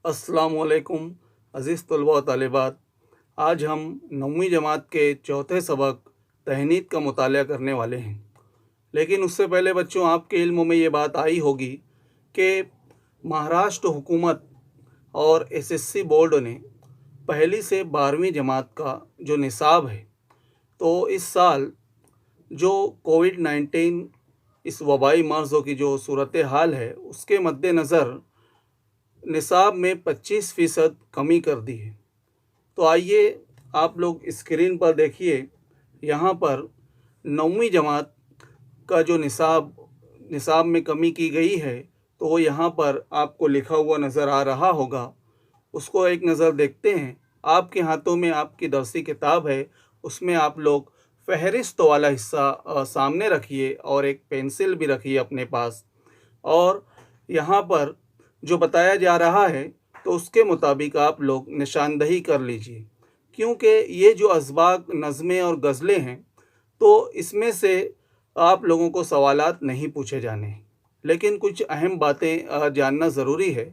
अस्सलाम वालेकुम अज़ीज़ तलबा व तालिबात। आज हम 9वीं जमात के चौथे सबक तहनीत का मुताला करने वाले हैं। लेकिन उससे पहले बच्चों, आपके इल्म में ये बात आई होगी कि महाराष्ट्र हुकूमत और एसएससी बोर्ड ने पहली से 12वीं जमात का जो निसाब है, तो इस साल जो कोविड-19 इस वबाई मर्ज़ों की जो सूरत हाल है, उसके मद्देनज़र निसाब में 25% कमी कर दी है। तो आइए आप लोग स्क्रीन पर देखिए, यहाँ पर 9वीं जमात का जो निसाब में कमी की गई है, तो वो यहाँ पर आपको लिखा हुआ नज़र आ रहा होगा। उसको एक नज़र देखते हैं। आपके हाथों में आपकी दरसी किताब है, उसमें आप लोग फ़हरिस्त वाला हिस्सा सामने रखिए और एक पेंसिल भी रखिए अपने पास, और यहाँ पर जो बताया जा रहा है तो उसके मुताबिक आप लोग निशानदही कर लीजिए। क्योंकि ये जो असबाक, नज़में और गज़लें हैं, तो इसमें से आप लोगों को सवालात नहीं पूछे जाने हैं, लेकिन कुछ अहम बातें जानना ज़रूरी है।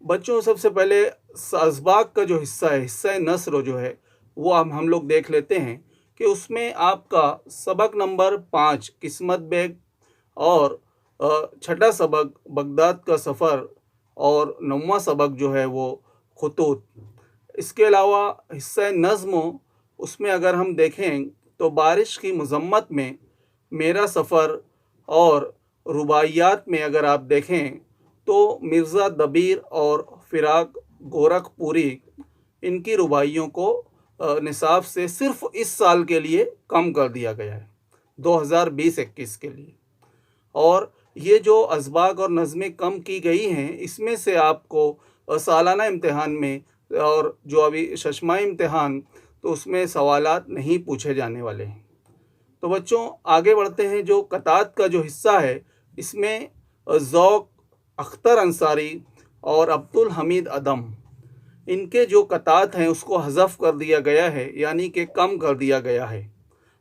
बच्चों, सबसे पहले असबाक का जो हिस्सा है, हिस्सा नस्र जो है, वो हम लोग देख लेते हैं कि उसमें आपका सबक नंबर 5 किस्मत बेग, और छठा सबक बगदाद का सफ़र, और 9वां सबक जो है वो खुतूत। इसके अलावा हिस्सा नज़्म, उसमें अगर हम देखें तो बारिश की मज़म्मत में मेरा सफ़र, और रुबाइयात में अगर आप देखें तो मिर्ज़ा दबीर और फ़िराक गोरखपुरी, इनकी रुबाइयों को निसाब से सिर्फ़ इस साल के लिए कम कर दिया गया है, 2020-21 के लिए। और ये जो असबाक और नज़में कम की गई हैं, इसमें से आपको सालाना इम्तिहान में और जो अभी शशमाही इम्तिहान, तो उसमें सवालात नहीं पूछे जाने वाले हैं। तो बच्चों, आगे बढ़ते हैं। जो कतात का जो हिस्सा है, इसमें ज़ौक़, अख्तर अंसारी और अब्दुल हमीद अदम, इनके जो कतात हैं उसको हज़फ कर दिया गया है, यानी कि कम कर दिया गया है।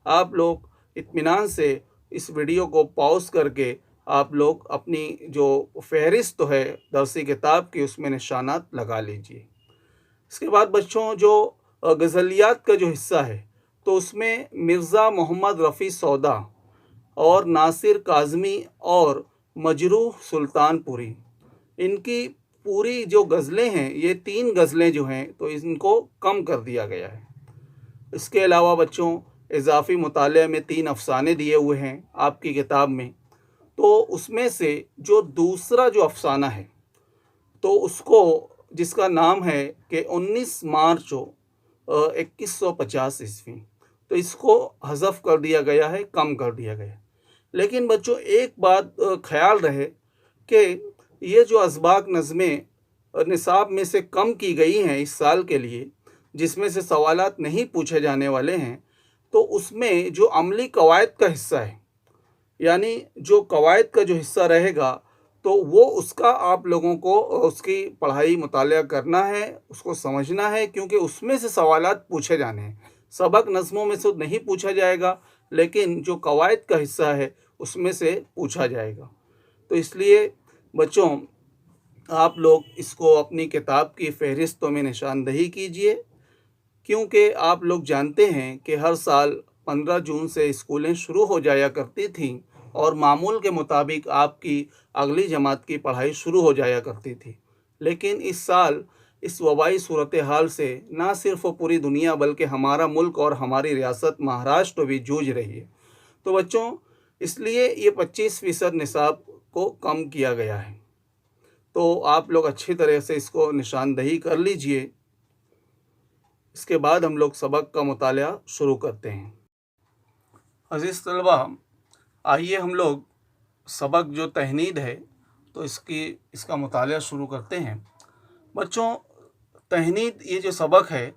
आप लोग इत्मीनान से इस वीडियो को पॉज़ करके आप लोग अपनी जो फ़हरिस्त है दरसी किताब की, उसमें निशानात लगा लीजिए। इसके बाद बच्चों, जो गज़लियात का जो हिस्सा है, तो उसमें मिर्ज़ा मोहम्मद रफ़ी सौदा और नासिर काज़मी और मजरूह सुल्तानपुरी, इनकी पूरी जो गज़लें हैं, ये 3 गज़लें जो हैं, तो इनको कम कर दिया गया है। इसके अलावा बच्चों, इज़ाफ़ी मुताले में 3 अफ़साने दिए हुए हैं आपकी किताब में, तो उसमें से जो दूसरा जो अफ़साना है, तो उसको, जिसका नाम है कि 19 मार्च 2150 ईस्वी, तो इसको हज़फ कर दिया गया है, कम कर दिया गया है। लेकिन बच्चों, एक बात ख़याल रहे कि ये जो असबाक नज़में निसाब में से कम की गई हैं इस साल के लिए, जिसमें से सवालात नहीं पूछे जाने वाले हैं, तो उसमें जो अमली कवायद का हिस्सा है, यानी जो कवायद का जो हिस्सा रहेगा, तो वो उसका आप लोगों को उसकी पढ़ाई मुताला करना है, उसको समझना है, क्योंकि उसमें से सवालात पूछे जाने हैं। सबक नज़मों में से नहीं पूछा जाएगा, लेकिन जो कवायद का हिस्सा है उसमें से पूछा जाएगा। तो इसलिए बच्चों, आप लोग इसको अपनी किताब की फ़हरिस्तों में निशानदही कीजिए, क्योंकि आप लोग जानते हैं कि हर साल 15 जून से स्कूलें शुरू हो जाया करती थीं, और मामूल के मुताबिक आपकी अगली जमात की पढ़ाई शुरू हो जाया करती थी। लेकिन इस साल इस वबाई सूरत हाल से ना सिर्फ पूरी दुनिया, बल्कि हमारा मुल्क और हमारी रियासत महाराष्ट्र भी जूझ रही है। तो बच्चों, इसलिए ये 25% निसाब को कम किया गया है। तो आप लोग अच्छी तरह से इसको निशानदही कर लीजिए। इसके बाद हम लोग सबक का मुताला शुरू करते हैं। अज़ीज़ तलबा, आइए हम लोग सबक जो तहनीद है, तो इसका मुताला शुरू करते हैं। बच्चों, तहनीद ये जो सबक है,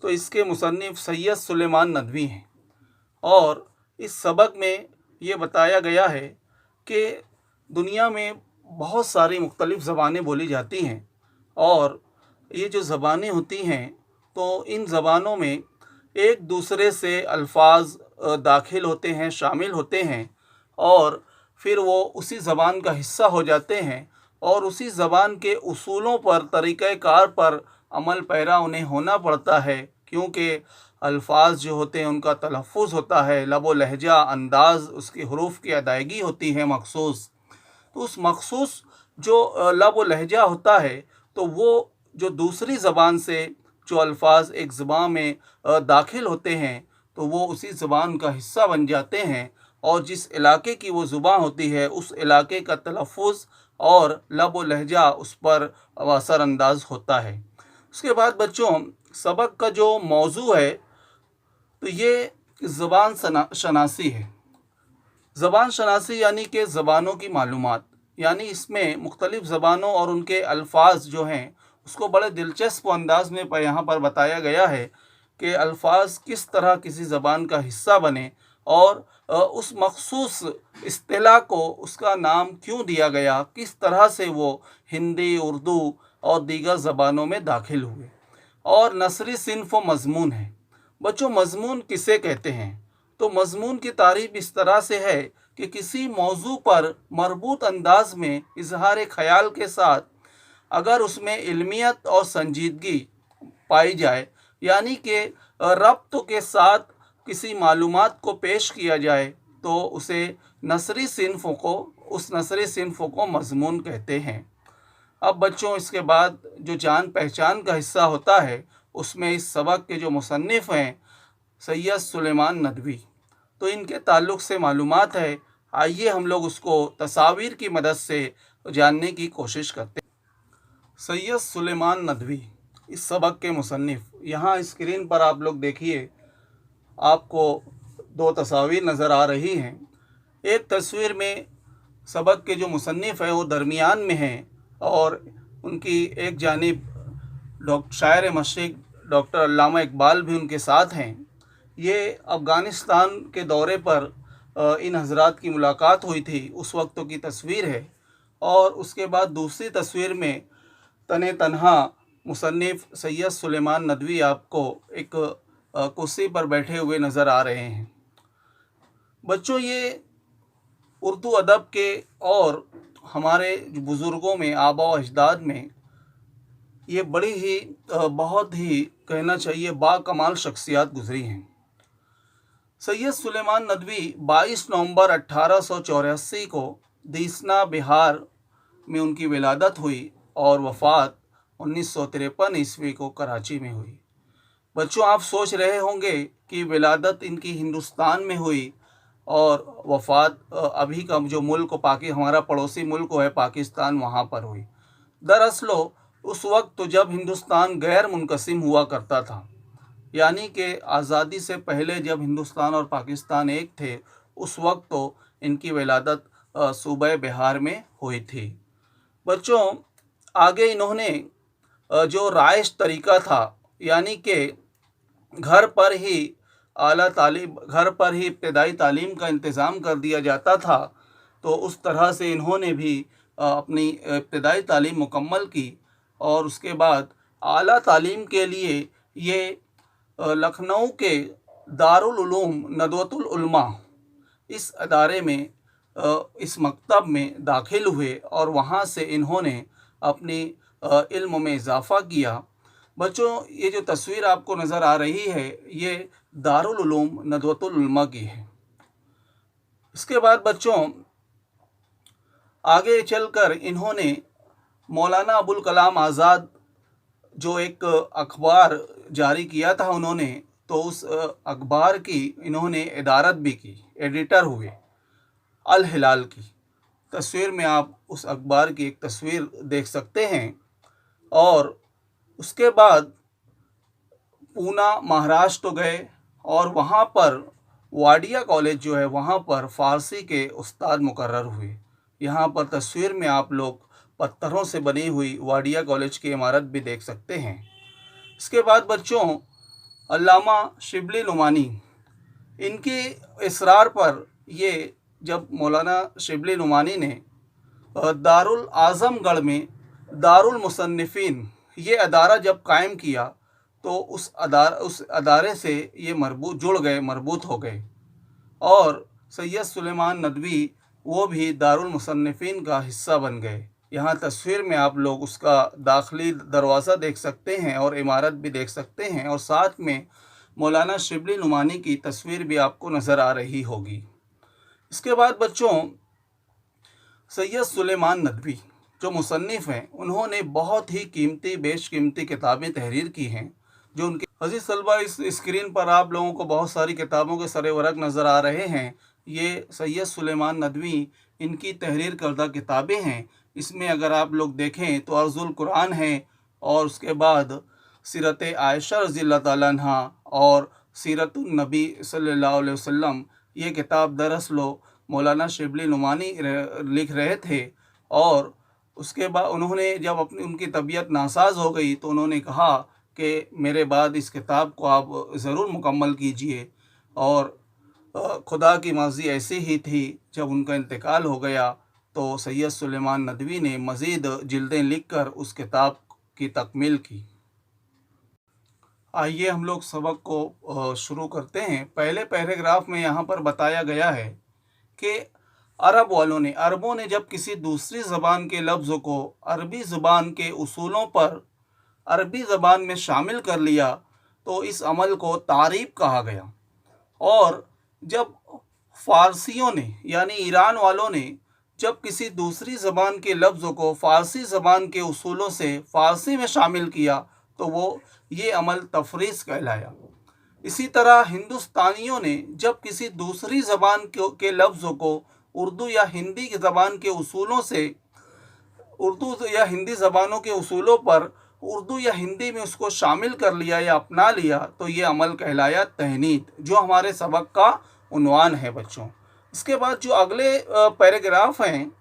तो इसके मुसन्निफ़ सैयद सुलेमान नदवी हैं, और इस सबक में ये बताया गया है कि दुनिया में बहुत सारी मुख्तलिफ़ ज़बानें बोली जाती हैं, और ये जो ज़बानें होती हैं, तो इन ज़बानों में एक दूसरे से अल्फाज दाखिल होते हैं, शामिल होते हैं, और फिर वो उसी ज़बान का हिस्सा हो जाते हैं। اور اسی ज़बान کے اصولوں پر طریقۂ کار پر عمل پیرا انہیں ہونا پڑتا ہے، کیونکہ الفاظ جو ہوتے ہیں ان کا تلفظ ہوتا ہے، لب و لہجہ، انداز، اس کی حروف کی ادائیگی ہوتی ہے مخصوص. تو اس مخصوص جو لب و لہجہ ہوتا ہے، تو وہ جو دوسری زبان سے جو الفاظ ایک زبان میں داخل ہوتے ہیں تو وہ اسی زبان کا حصہ بن جاتے ہیں، اور جس علاقے کی وہ زبان ہوتی ہے اس علاقے کا تلفظ اور لب و لہجہ اس پر اثر انداز ہوتا ہے. اس کے بعد بچوں، سبق کا جو موضوع ہے تو یہ زبان شناسی ہے. زبان شناسی یعنی کہ زبانوں کی معلومات، یعنی اس میں مختلف زبانوں اور ان کے الفاظ جو ہیں اس کو بڑے دلچسپ انداز میں یہاں پر بتایا گیا ہے کہ الفاظ کس طرح کسی زبان کا حصہ بنے، اور اس مخصوص اصطلاح کو اس کا نام کیوں دیا گیا، کس طرح سے وہ ہندی، اردو اور دیگر زبانوں میں داخل ہوئے. اور نثری صنف و مضمون ہے. بچوں، مضمون کسے کہتے ہیں؟ تو مضمون کی تعریف اس طرح سے ہے کہ کسی موضوع پر مربوط انداز میں اظہار خیال کے ساتھ اگر اس میں علمیت اور سنجیدگی پائی جائے، یعنی کہ ربط کے ساتھ کسی معلومات کو پیش کیا جائے، تو اس نثری صنف کو مضمون کہتے ہیں. اب بچوں، اس کے بعد جو جان پہچان کا حصہ ہوتا ہے اس میں اس سبق کے جو مصنف ہیں سید سلیمان ندوی، تو ان کے تعلق سے معلومات ہے. آئیے ہم لوگ اس کو تصاویر کی مدد سے جاننے کی کوشش کرتے ہیں. سید سلیمان ندوی اس سبق کے مصنف. یہاں اسکرین پر آپ لوگ دیکھیے، آپ کو دو تصاویر نظر آ رہی ہیں. ایک تصویر میں سبق کے جو مصنف ہیں وہ درمیان میں ہیں، اور ان کی ایک جانب شاعر مشرق ڈاکٹر علامہ اقبال بھی ان کے ساتھ ہیں. یہ افغانستان کے دورے پر ان حضرات کی ملاقات ہوئی تھی، اس وقت کی تصویر ہے. اور اس کے بعد دوسری تصویر میں تنہا مصنف سید سلیمان ندوی آپ کو ایک کرسی پر بیٹھے ہوئے نظر آ رہے ہیں. بچوں، یہ اردو ادب کے اور ہمارے بزرگوں میں، آباء و اجداد میں یہ بہت ہی کہنا چاہیے باکمال شخصیات گزری ہیں. سید سلیمان ندوی 22 نومبر 1884 کو دیسنا، بہار میں ان کی ولادت ہوئی اور وفات 1953 عیسوی کو کراچی میں ہوئی. بچوں، آپ سوچ رہے ہوں گے کہ ولادت ان کی ہندوستان میں ہوئی اور وفات ابھی کا جو ملک ہمارا پڑوسی ملک ہے پاکستان، وہاں پر ہوئی. دراصل اس وقت تو جب ہندوستان غیر منقسم ہوا کرتا تھا، یعنی کہ آزادی سے پہلے جب ہندوستان اور پاکستان ایک تھے، اس وقت تو ان کی ولادت صوبہ بہار میں ہوئی تھی. بچوں، آگے انہوں نے جو رائج طریقہ تھا، یعنی کہ گھر پر ہی ابتدائی تعلیم کا انتظام کر دیا جاتا تھا، تو اس طرح سے انہوں نے بھی اپنی ابتدائی تعلیم مکمل کی. اور اس کے بعد اعلیٰ تعلیم کے لیے یہ لکھنؤ کے دارالعلوم ندوۃ العلماء اس ادارے میں، اس مکتب میں داخل ہوئے، اور وہاں سے انہوں نے اپنی علم میں اضافہ کیا. بچوں، یہ جو تصویر آپ کو نظر آ رہی ہے یہ دارالعلوم ندوۃ العلماء کی ہے. اس کے بعد بچوں، آگے چل کر انہوں نے مولانا ابوالکلام آزاد جو ایک اخبار جاری کیا تھا انہوں نے، تو اس اخبار کی انہوں نے ادارت بھی کی، ایڈیٹر ہوئے الہلال کی. تصویر میں آپ اس اخبار کی ایک تصویر دیکھ سکتے ہیں. اور اس کے بعد پونا، مہاراشٹر گئے، اور وہاں پر واڈیا کالج جو ہے وہاں پر فارسی کے استاد مقرر ہوئے. یہاں پر تصویر میں آپ لوگ پتھروں سے بنی ہوئی واڈیا کالج کی عمارت بھی دیکھ سکتے ہیں. اس کے بعد بچوں، علامہ شبلی نعمانی، ان کے اصرار پر یہ جب مولانا شبلی نعمانی نے دارالعظم گڑھ میں دارالمصنفین یہ ادارہ جب قائم کیا، تو اس ادارے سے یہ مربوط ہو گئے، اور سید سلیمان ندوی وہ بھی دارالمصنفین کا حصہ بن گئے. यहाँ तस्वीर में आप लोग उसका दाखिली दरवाज़ा देख सकते हैं और इमारत भी देख सकते हैं, और साथ में मौलाना शिबली नुमानी की तस्वीर भी आपको नज़र आ रही होगी। इसके बाद बच्चों, सैयद सुलेमान नदवी जो मुसन्निफ़ हैं, उन्होंने बहुत ही कीमती बेशकीमती किताबें तहरीर की हैं। जो उनके अजीज़ तलबा, इस स्क्रीन पर आप लोगों को बहुत सारी किताबों के सरे वरक नज़र आ रहे हैं। ये सैयद सुलेमान नदवी इनकी तहरीर करदा किताबें हैं। इसमें अगर आप लोग देखें तो अर्जुल कुरान है, और उसके बाद सीरत आयशा रज़ियल्लाहु ताला अन्हा और सीरतुन नबी सल्लल्लाहु अलैहि वसल्लम, ये किताब दरअसल मौलाना शिबली नुमानी लिख रहे थे। और उसके बाद उन्होंने जब उनकी तबीयत नासाज हो गई तो उन्होंने कहा कि मेरे बाद इस किताब को आप ज़रूर मुकम्मल कीजिए। और खुदा की मर्ज़ी ऐसी ही थी, जब उनका इंतकाल हो गया तो सैयद सुलेमान नदवी ने मज़ीद जिल्दें लिखकर उस किताब की तकमील की। आइए हम लोग सबक को शुरू करते हैं। पहले पैराग्राफ में यहाँ पर बताया गया है कि अरबों ने जब किसी दूसरी ज़बान के लफ्ज़ को अरबी ज़बान के उसूलों पर अरबी ज़बान में शामिल कर लिया तो इस अमल को तारीब कहा गया। और जब फ़ारसियों ने यानी ईरान वालों ने जब किसी दूसरी ज़बान के लफ्ज़ को फ़ारसी ज़बान के उसूलों से फ़ारसी में शामिल किया तो वो ये अमल तफरीज़ कहलाया। इसी तरह हिंदुस्तानियों ने जब किसी दूसरी ज़बान के लफ्ज़ को उर्दू या हिंदी की ज़बान के उसूलों से उर्दू या हिंदी ज़बानों के उसूलों पर उर्दू या हिंदी में उसको शामिल कर लिया या अपना लिया तो ये अमल कहलाया तहनीत, जो हमारे सबक का उन्वान है बच्चों। इसके बाद जो अगले पैराग्राफ हैं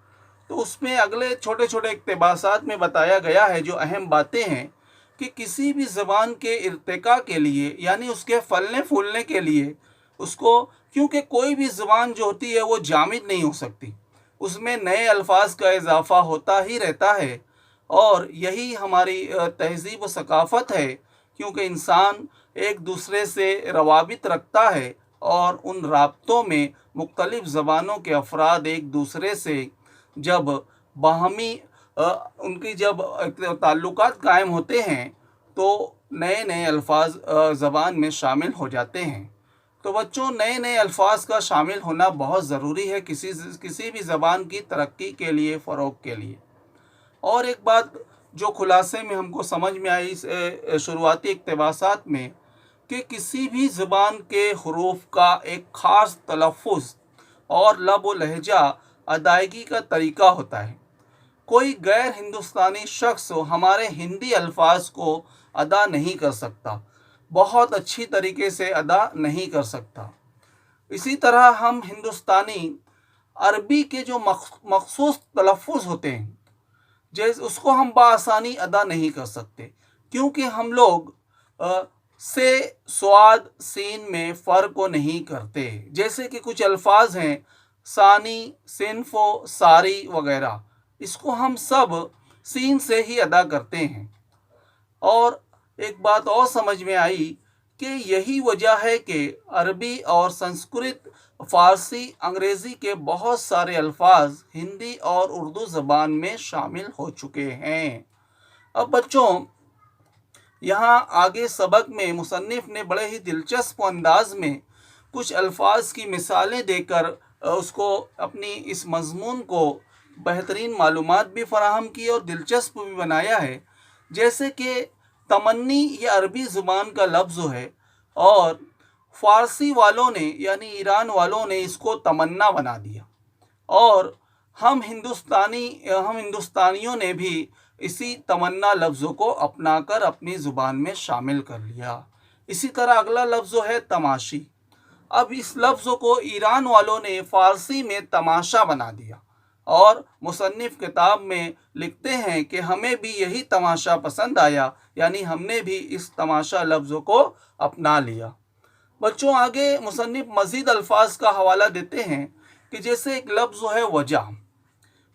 तो उसमें अगले छोटे छोटे इक़्तिबासात में बताया गया है जो अहम बातें हैं कि किसी भी ज़बान के इर्तिका के लिए यानी उसके फलने फूलने के लिए उसको, क्योंकि कोई भी ज़बान जो होती है वो जामिद नहीं हो सकती, उसमें नए अल्फाज का इजाफ़ा होता ही रहता है। और यही हमारी तहज़ीब व सकाफ़त है, क्योंकि इंसान एक दूसरे से रवाबित रखता है और उन राब्तों में मुख्तलिफ़ ज़बानों के अफराद एक दूसरे से जब बाहमी उनकी जब ताल्लुकात कायम होते हैं तो नए नए अल्फाज ज़बान में शामिल हो जाते हैं। तो बच्चों, नए नए अल्फाज का शामिल होना बहुत ज़रूरी है किसी भी ज़बान की तरक्की के लिए, फ़रोग़ के लिए। और एक बात जो खुलासे में हमको समझ में आई शुरुआती इक़्तिबासात में, कि किसी भी ज़बान के हरूफ का एक ख़ास तलफ़्फ़ुज़ और लब व लहजा अदायगी का तरीक़ा होता है। कोई गैर हिंदुस्तानी शख्स हमारे हिंदी अल्फाज को अदा नहीं कर सकता, बहुत अच्छी तरीके से अदा नहीं कर सकता। इसी तरह हम हिंदुस्तानी अरबी के जो मख़सूस तलफ़्फ़ुज़ होते हैं जैसे उसको हम बआसानी अदा नहीं कर सकते, क्योंकि हम लोग से स्वाद सीन में फ़र्क को नहीं करते। जैसे कि कुछ अल्फाज हैं सानी, सिन्फ़ो, सारी वगैरह, इसको हम सब सीन से ही अदा करते हैं। और एक बात और समझ में आई कि यही वजह है कि अरबी और संस्कृत, फ़ारसी, अंग्रेज़ी के बहुत सारे अल्फाज हिंदी और उर्दू ज़बान में शामिल हो चुके हैं। अब बच्चों, यहाँ आगे सबक में मुसन्निफ़ ने बड़े ही दिलचस्प अंदाज में कुछ अल्फाज की मिसालें देकर उसको अपनी इस मज़मून को बेहतरीन मालूमात भी फ़राहम की और दिलचस्प भी बनाया है। जैसे कि तमन्नी ये अरबी ज़ुबान का लफ्ज़ है और फ़ारसी वालों ने यानी ईरान वालों ने इसको तमन्ना बना दिया, और हम हिंदुस्तानियों ने भी इसी तमन्ना लफ्ज़ को अपनाकर अपनी ज़ुबान में शामिल कर लिया। इसी तरह अगला लफ्ज़ है तमाशी। अब इस लफ्ज़ को ईरान वालों ने फ़ारसी में तमाशा बना दिया, और मुसन्निफ़ किताब में लिखते हैं कि हमें भी यही तमाशा पसंद आया, यानी हमने भी इस तमाशा लफ्ज़ को अपना लिया। बच्चों, आगे मुसन्निफ़ मज़ीद अल्फाज का हवाला देते हैं कि जैसे एक लफ्ज़ है वजह।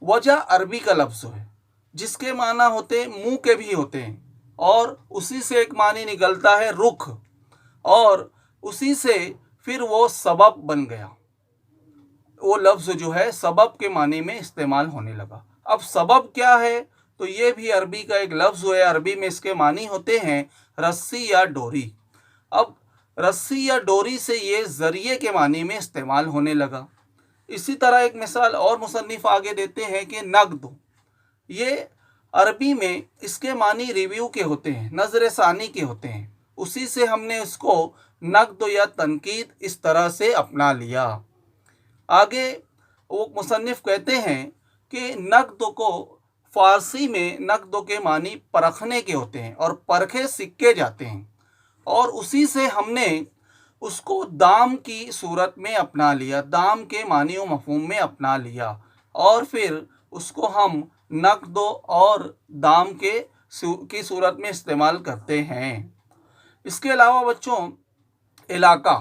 वजह अरबी का लफ्ज़ है जिसके माना होते हैं मुँह के भी होते हैं, और उसी से एक मानी निकलता है रुख, और उसी से फिर वो सबब बन गया। वो लफ्ज़ जो है सबब के मानी में इस्तेमाल होने लगा। अब सबब क्या है? तो ये भी अरबी का एक लफ्ज़ है। अरबी में इसके मानी होते हैं रस्सी या डोरी। अब रस्सी या डोरी से ये ज़रिए के मानी में इस्तेमाल होने लगा। इसी तरह एक मिसाल और मुसन्निफ़ आगे देते हैं कि नक़द, ये अरबी में इसके मानी रिव्यू के होते हैं, नज़र सानी के होते हैं। उसी से हमने इसको नक़द या तनकीद इस तरह से अपना लिया। आगे वो मुसन्निफ़ कहते हैं कि नक़द को फ़ारसी में नक़द के मानी परखने के होते हैं और परखे सिक्के जाते हैं, और उसी से हमने उसको दाम की सूरत में अपना लिया, दाम के मानी व मफ़हूम में अपना लिया, और फिर उसको हम नक़द और दाम की सूरत में इस्तेमाल करते हैं। इसके अलावा बच्चों, इलाका,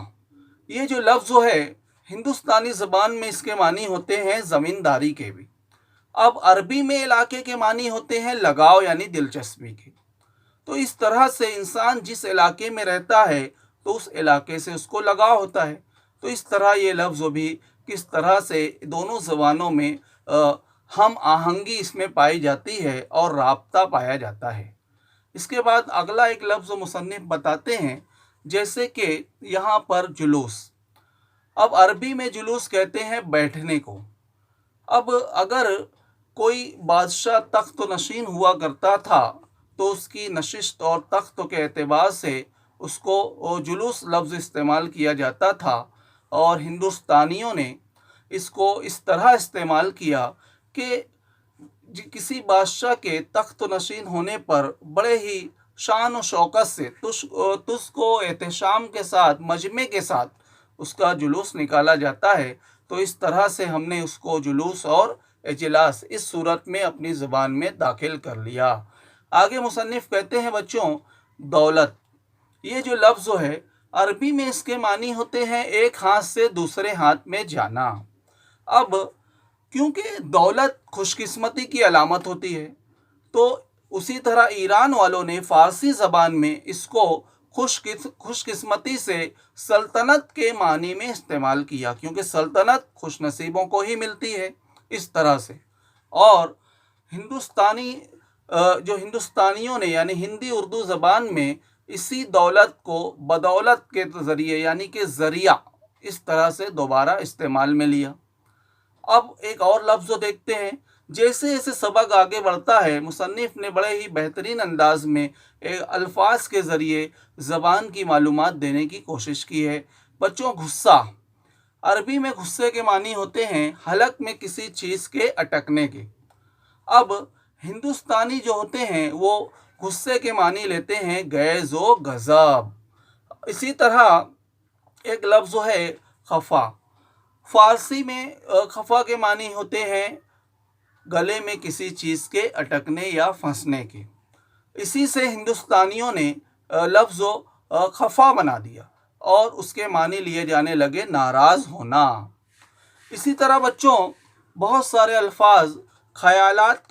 ये जो लफ्ज़ है हिंदुस्तानी ज़बान में इसके मानी होते हैं ज़मींदारी के भी। अब अरबी में इलाके के मानी होते हैं लगाव यानी दिलचस्पी के। तो इस तरह से इंसान जिस इलाके में रहता है तो उस इलाके से उसको लगाव होता है। तो इस तरह ये लफ्ज़ भी किस तरह से दोनों ज़बानों में हम आहंगी इसमें पाई जाती है और राब्ता पाया जाता है। इसके बाद अगला एक लफ्ज़ मुसन्निफ़ बताते हैं, जैसे कि यहाँ पर जुलूस। अब अरबी में जुलूस कहते हैं बैठने को। अब अगर कोई बादशाह तख्त नशीन हुआ करता था तो उसकी नशिस्त और तख्त के एतबार से उसको जुलूस लफ्ज़ इस्तेमाल किया जाता था, और हिंदुस्तानियों ने इसको इस तरह इस्तेमाल किया कि किसी बादशाह के तख्त नशीन होने पर बड़े ही शान और शौकत से तुझको एहतशाम के साथ, मजमे के साथ उसका जुलूस निकाला जाता है। तो इस तरह से हमने उसको जुलूस और इजलास इस सूरत में अपनी ज़बान में दाखिल कर लिया। आगे मुसन्निफ़ कहते हैं बच्चों, दौलत, ये जो लफ्ज़ है अरबी में इसके मानी होते हैं एक हाथ से दूसरे हाथ में जाना। अब क्योंकि दौलत खुशकिस्मती की अलामत होती है, तो उसी तरह ईरान वालों ने फ़ारसी ज़बान में इसको खुशकिस्मती से सल्तनत के मानी में इस्तेमाल किया, क्योंकि सल्तनत खुशनसीबों को ही मिलती है इस तरह से। और हिंदुस्तानियों ने यानी हिंदी उर्दू ज़बान में इसी दौलत को बदौलत के ज़रिए यानी कि ज़रिया इस तरह से दोबारा इस्तेमाल में लिया। अब एक और लफ्ज़ देखते हैं। जैसे जैसे सबक आगे बढ़ता है, मुसन्निफ़ ने बड़े ही बेहतरीन अंदाज में अल्फाज के ज़रिए ज़बान की मालूमात देने की कोशिश की है। बच्चों, गुस्सा, अरबी में गुस्से के मानी होते हैं हलक में किसी चीज़ के अटकने के। अब हिंदुस्तानी जो होते हैं वो गुस्से के मानी लेते हैं गैज़ व गज़ब। इसी तरह एक लफ्ज़ है खफ़ा। फ़ारसी में खफ़ा के मानी होते हैं गले में किसी चीज़ के अटकने या फंसने के। इसी से हिंदुस्तानियों ने लफ्ज़ खफ़ा बना दिया और उसके मानी लिए जाने लगे नाराज़ होना। इसी तरह बच्चों, बहुत सारे अल्फाज ख़यालात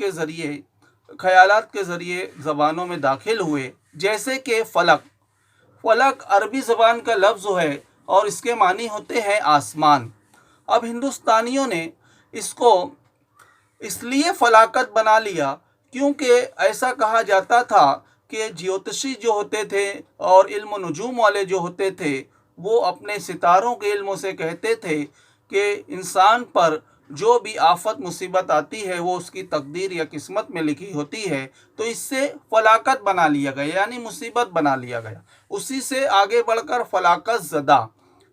के ज़रिए ज़बानों में दाखिल हुए, जैसे कि फ़लक। फ़लक अरबी ज़बान का लफ्ज़ है और इसके मानी होते हैं आसमान। अब हिंदुस्तानियों ने इसको इसलिए फ़लाकत बना लिया क्योंकि ऐसा कहा जाता था कि ज्योतिषी जो होते थे और इल्म नुजूम वाले जो होते थे वो अपने सितारों के इल्मों से कहते थे कि इंसान पर जो भी आफत मुसीबत आती है वो उसकी तकदीर या किस्मत में लिखी होती है। तो इससे फ़लाकत बना लिया गया यानी मुसीबत बना लिया गया। उसी से आगे बढ़कर फ़लाकत ज़दा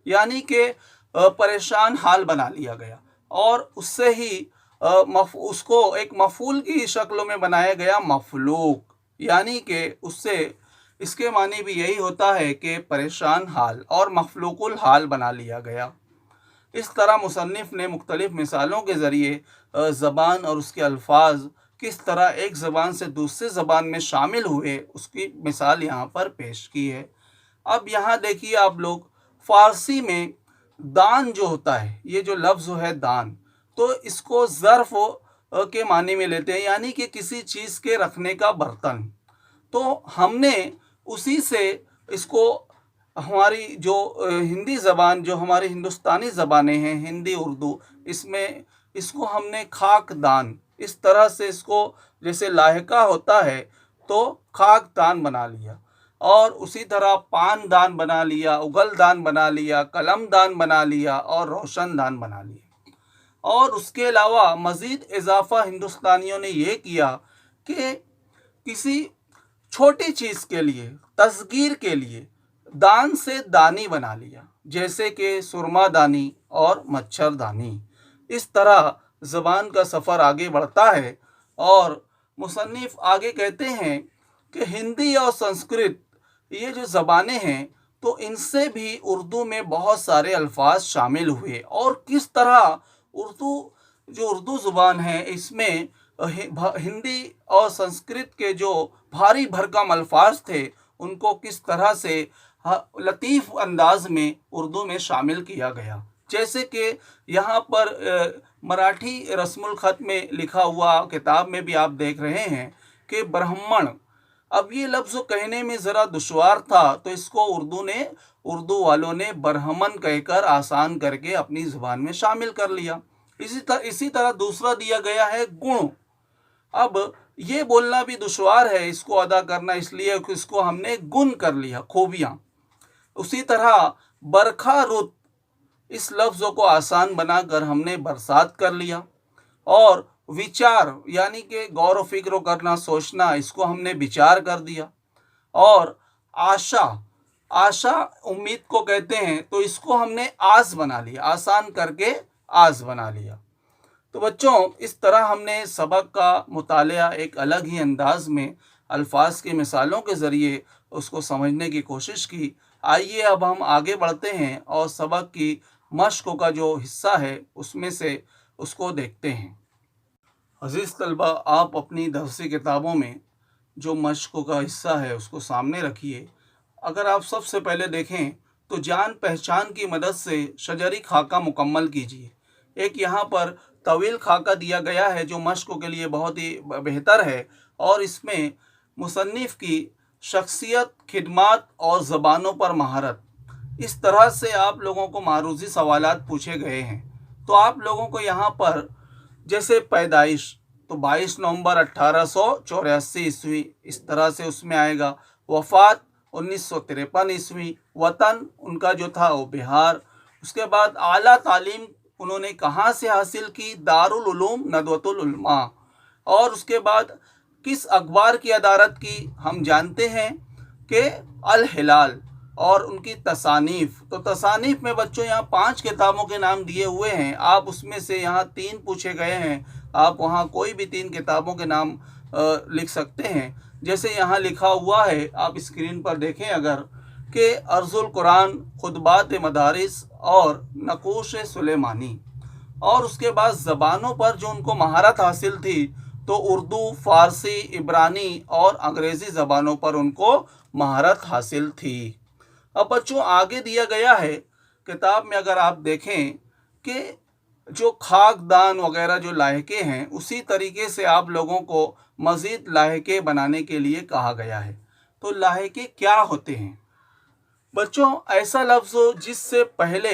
यानी कि परेशान हाल बना लिया गया, और उससे ही उसको एक मफूल की शक्ल में बनाया गया मफलूक, यानी कि उससे इसके मानी भी यही होता है कि परेशान हाल, और मफलूकुल हाल बना लिया गया। इस तरह मुसन्निफ़ ने मुख्तलिफ़ मिसालों के ज़रिए ज़बान और उसके अल्फाज किस तरह एक ज़बान से दूसरे ज़बान में शामिल हुए उसकी मिसाल यहाँ पर पेश की है। अब यहाँ देखिए आप लोग, फ़ारसी में दान जो होता है, ये जो लफ्ज़ है दान, तो इसको ज़र्फ़ के मानी में लेते हैं यानी कि किसी चीज़ के रखने का बर्तन। तो हमने उसी से इसको हमारी जो हिंदी ज़बान, जो हमारी हिंदुस्तानी ज़बानें हैं हिंदी उर्दू, इसमें इसको हमने खाकदान इस तरह से इसको जैसे लाहिका होता है तो खाकदान बना लिया, और उसी तरह पान दान बना लिया, उगल दान बना लिया, कलम दान बना लिया और रोशन दान बना लिया। और उसके अलावा मज़ीद इजाफ़ा हिंदुस्तानियों ने ये किया कि किसी छोटी चीज़ के लिए, तस्गीर के लिए दान से दानी बना लिया, जैसे कि सुरमा दानी और मच्छरदानी। इस तरह ज़बान का सफ़र आगे बढ़ता है और मुसन्निफ़ आगे कहते हैं कि हिंदी और संस्कृत ये जो ज़बानें हैं तो इनसे भी उर्दू में बहुत सारे अल्फाज शामिल हुए, और किस तरह उर्दू ज़ुबान है इसमें हिंदी और संस्कृत के जो भारी भरकम अल्फाज थे उनको किस तरह से लतीफ़ अंदाज में उर्दू में शामिल किया गया। जैसे कि यहाँ पर मराठी रस्मुल ख़त में लिखा हुआ किताब में भी आप देख रहे हैं कि ब्राह्मण, अब ये लफ्ज़ कहने में ज़रा दुश्वार था तो इसको उर्दू वालों ने ब्राह्मण कहकर आसान करके अपनी ज़ुबान में शामिल कर लिया। इसी तरह दूसरा दिया गया है गुण। अब ये बोलना भी दुश्वार है इसको अदा करना, इसलिए कि इसको हमने गुण कर लिया, खूबियाँ। उसी तरह बरखा रुत, इस लफ्ज़ को आसान बनाकर हमने बरसात कर लिया। और विचार यानी कि गौर व फिक्र करना, सोचना, इसको हमने विचार कर दिया। और आशा उम्मीद को कहते हैं तो इसको हमने आस बना लिया, आसान करके आस बना लिया। तो बच्चों इस तरह हमने सबक का मुतालिया एक अलग ही अंदाज में अल्फाज की मिसालों के ज़रिए उसको समझने की कोशिश की। आइए अब हम आगे बढ़ते हैं और सबक की मश्क का जो हिस्सा है उसमें से उसको देखते हैं। अज़ीज़ तलबा, आप अपनी दरसी किताबों में जो मश्क का हिस्सा है उसको सामने रखिए। अगर आप सबसे पहले देखें तो जान पहचान की मदद से शजरी खाका मुकम्मल कीजिए। एक यहाँ पर तवील खाका दिया गया है जो मश्क के लिए बहुत ही बेहतर है, और इसमें मुसन्निफ़ की शख्सियत, खिदमात और ज़बानों पर महारत, इस तरह से आप लोगों को मारूज़ी सवालात पूछे गए हैं। तो आप लोगों को यहाँ पर जैसे पैदाइश तो 22 नवंबर 1884 ईस्वी, इस तरह से उसमें आएगा। वफ़ात 1953 ईस्वी। वतन उनका जो था वो बिहार। उसके बाद आला तालीम उन्होंने कहाँ से हासिल की? दारुल उलूम नदवतुल उलमा। और उसके बाद किस अखबार की अदारत की? हम जानते हैं कि अल हिलाल। और उनकी तसानीफ़, तो तसानीफ़ में बच्चों यहाँ 5 किताबों के नाम दिए हुए हैं, आप उसमें से यहाँ 3 पूछे गए हैं, आप वहाँ कोई भी 3 किताबों के नाम लिख सकते हैं। जैसे यहाँ लिखा हुआ है, आप स्क्रीन पर देखें अगर, कि अर्जुल कुरान, खुतबात मदारिस और नक़ूश सुलेमानी। और उसके बाद ज़बानों पर जो उनको महारत हासिल थी तो उर्दू, फ़ारसी, इब्रानी और अंग्रेज़ी ज़बानों पर उनको महारत हासिल थी। अब बच्चों आगे दिया गया है किताब में, अगर आप देखें कि जो खाकदान वगैरह जो लायके हैं उसी तरीके से आप लोगों को मज़ीद लायके बनाने के लिए कहा गया है। तो लायके क्या होते हैं बच्चों? ऐसा लफ्ज़ जिससे पहले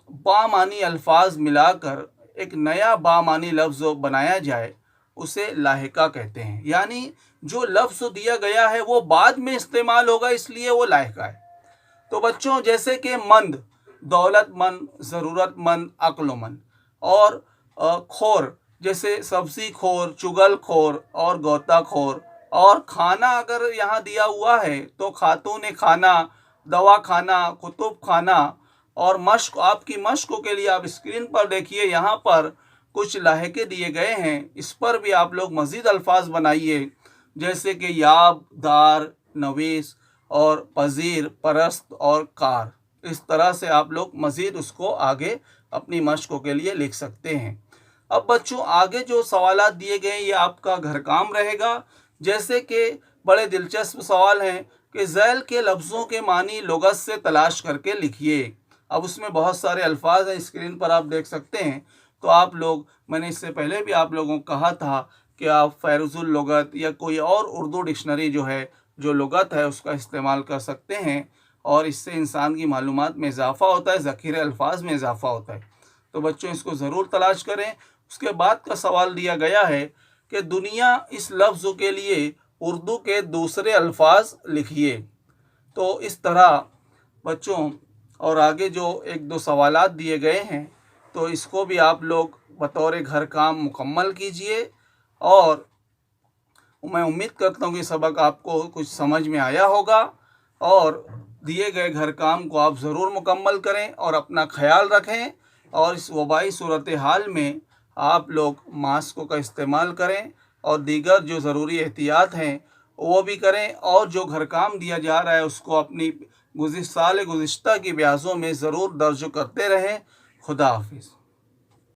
बामानी अल्फाज मिलाकर एक नया बामानी लफ्ज़ बनाया जाए उसे लाहिका कहते हैं। यानी जो लफ्ज़ दिया गया है वो बाद में इस्तेमाल होगा, इसलिए वो लाहिका है। तो बच्चों जैसे कि मंद, दौलतमंद, ज़रूरतमंद, अक्लमंद। और खोर, जैसे सब्ज़ी खोर, चुगल खोर और गोताखोर। और खाना अगर यहाँ दिया हुआ है तो खातून खाना, दवा खाना, कुतुब खाना। और मश्क, आपकी मश्क के लिए आप स्क्रीन पर देखिए, यहाँ पर कुछ लाहिके दिए गए हैं, इस पर भी आप लोग मज़ीद अल्फाज बनाइए, जैसे कि याब, दार, नवीस और पज़ीर, परस्त और कार। इस तरह से आप लोग मज़ीद उसको आगे अपनी मश्क के लिए लिख सकते हैं। अब बच्चों आगे जो सवालात दिए गए ये आपका घर काम रहेगा। जैसे कि बड़े दिलचस्प सवाल हैं कि ज़ैल के लफ्ज़ों के मानी लुगत से तलाश करके लिखिए। अब उसमें बहुत सारे अल्फाज हैं, स्क्रीन पर आप देख सकते हैं। तो आप लोग, मैंने इससे पहले भी आप लोगों को कहा था कि आप फ़ैरुज़ुल लुगत या कोई और उर्दू डिक्शनरी जो है, जो लुगत है, उसका इस्तेमाल कर सकते हैं, और इससे इंसान की मालूमात में इजाफ़ा होता है, ज़ख़ीरे अल्फाज में इजाफ़ा होता है। तो बच्चों इसको ज़रूर तलाश करें। उसके बाद का सवाल दिया गया है کہ دنیا اس لفظ کے لیے اردو کے دوسرے الفاظ لکھیے۔ تو اس طرح بچوں اور آگے جو ایک دو سوالات دیے گئے ہیں تو اس کو بھی آپ لوگ بطور گھر کام مکمل کیجئے، اور میں امید کرتا ہوں کہ سبق آپ کو کچھ سمجھ میں آیا ہوگا، اور دیے گئے گھر کام کو آپ ضرور مکمل کریں اور اپنا خیال رکھیں، اور اس وبائی صورتحال میں آپ لوگ ماسک کا استعمال کریں اور دیگر جو ضروری احتیاط ہیں وہ بھی کریں، اور جو گھر کام دیا جا رہا ہے اس کو اپنی سال گزشتہ کی بیاضوں میں ضرور درج کرتے رہیں۔ خدا حافظ۔